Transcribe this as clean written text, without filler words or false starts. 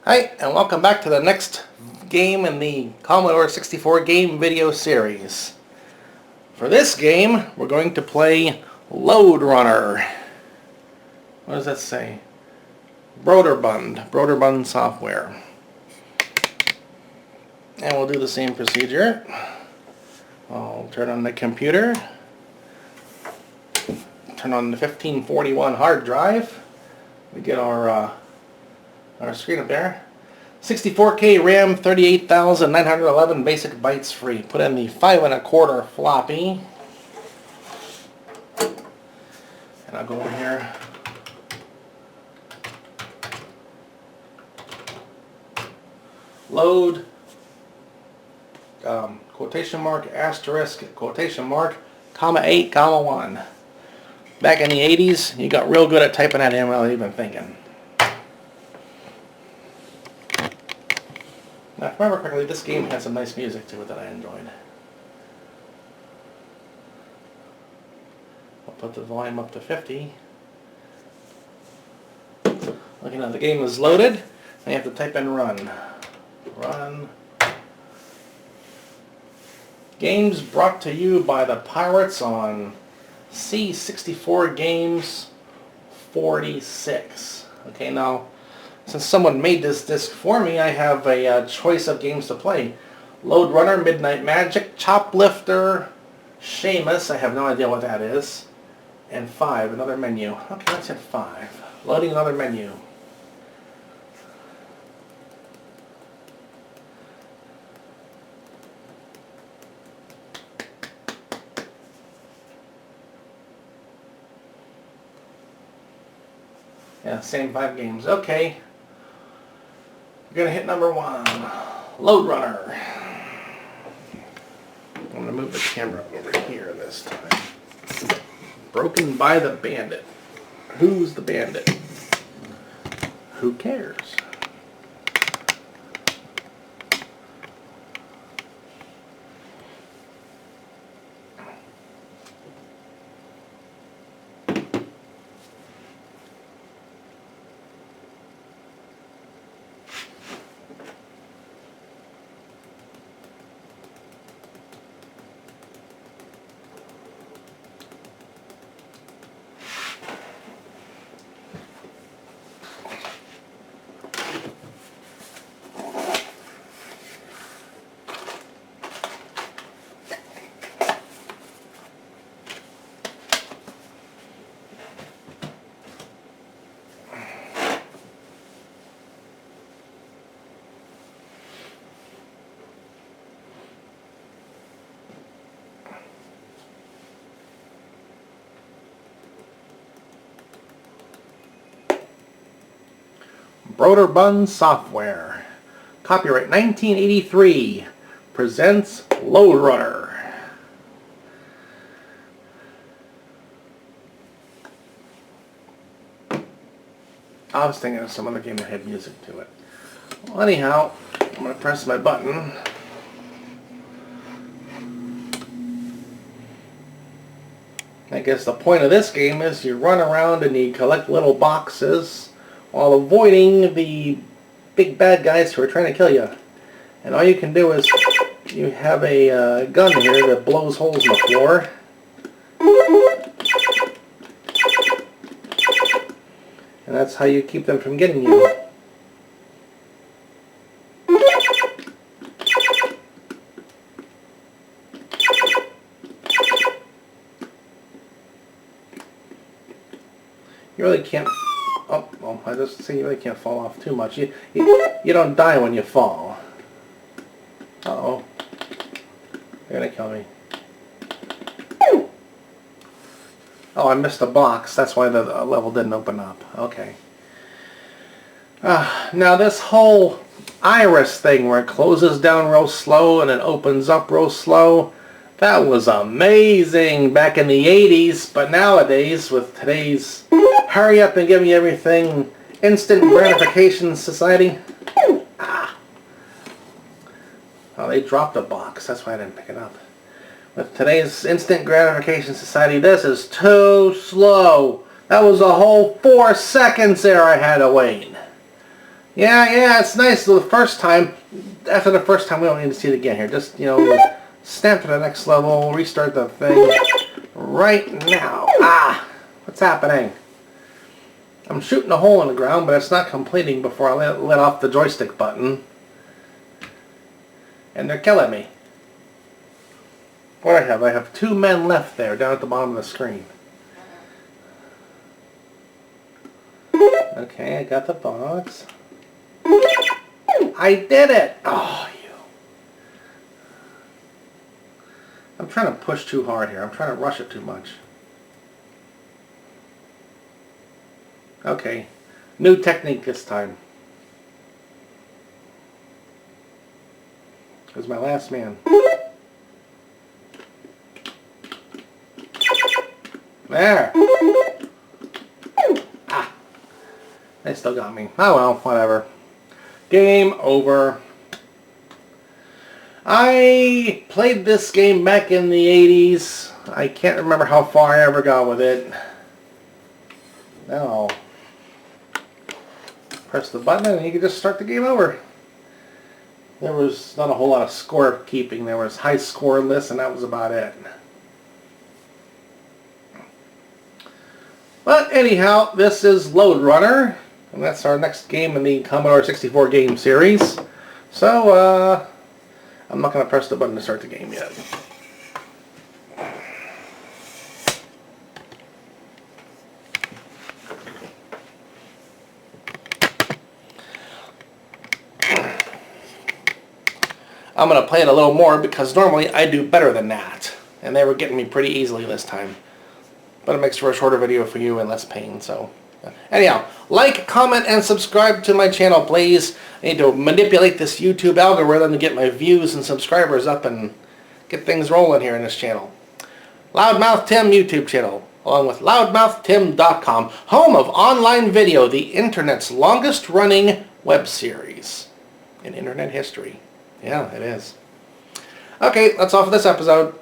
Hi, and welcome back to the next game in the Commodore 64 game video series. For this game, we're going to play Lode Runner. What does that say? Broderbund software. And we'll do the same procedure. I'll turn on the computer. Turn on the 1541 hard drive. We get our screen up there. 64K RAM, 38,911 basic bytes free. Put in the 5 1/4 floppy. And I'll go over here. Load, quotation mark, asterisk, quotation mark, comma 8, comma 1. Back in the 80s, you got real good at typing that in without even thinking. Now, if I remember correctly, this game had some nice music to it that I enjoyed. I'll put the volume up to 50. Looking at the game is loaded, and you have to type in run. Run. Games brought to you by the Pirates on C64 Games 46. Okay, now, since someone made this disc for me, I have a choice of games to play. Lode Runner, Midnight Magic, Choplifter, Seamus, I have no idea what that is, and 5, another menu. Okay, let's hit 5. Loading another menu. Yeah, same 5 games. Okay. We're going to hit number 1. Lode Runner. I'm going to move the camera over here this time. Broken by the Bandit. Who's the bandit? Who cares? Broderbund Software. Copyright 1983. Presents Lode Runner. I was thinking of some other game that had music to it. Well, anyhow, I'm going to press my button. I guess the point of this game is you run around and you collect little boxes while avoiding the big bad guys who are trying to kill you. And all you can do is, you have a gun here that blows holes in the floor. And that's how you keep them from getting you. You really can't... Oh, well, I just say you really can't fall off too much. You don't die when you fall. Uh-oh. They're gonna kill me. Oh, I missed a box. That's why the level didn't open up. Okay. Now this whole iris thing where it closes down real slow and it opens up real slow, that was amazing back in the 80s, but nowadays with today's hurry up and give me everything instant gratification society. Oh, they dropped a box. That's why I didn't pick it up. With today's instant gratification society, this is too slow. That was a whole 4 seconds there I had to wait. Yeah, it's nice. So the first time, after the first time, we don't need to see it again here. Just, you know, snap to the next level, restart the thing right now. Ah, what's happening? I'm shooting a hole in the ground, but it's not completing before I let off the joystick button. And they're killing me. What do I have? I have 2 men left there, down at the bottom of the screen. Okay, I got the box. I did it! Oh, you. I'm trying to push too hard here. I'm trying to rush it too much. Okay. New technique this time. Here's my last man. There! Ah! They still got me. Oh well, whatever. Game over. I played this game back in the 80s. I can't remember how far I ever got with it. Now, press the button and you can just start the game over. There was not a whole lot of score keeping. There was high score lists and that was about it. But anyhow, this is Lode Runner. And that's our next game in the Commodore 64 game series. So, I'm not going to press the button to start the game yet. I'm going to play it a little more because normally I do better than that. And they were getting me pretty easily this time. But it makes for a shorter video for you and less pain, so... Anyhow, like, comment, and subscribe to my channel, please. I need to manipulate this YouTube algorithm to get my views and subscribers up and get things rolling here in this channel. Loudmouth Tim YouTube channel, along with loudmouthtim.com, home of online video, the internet's longest running web series in internet history. Yeah, it is. Okay, that's all for this episode.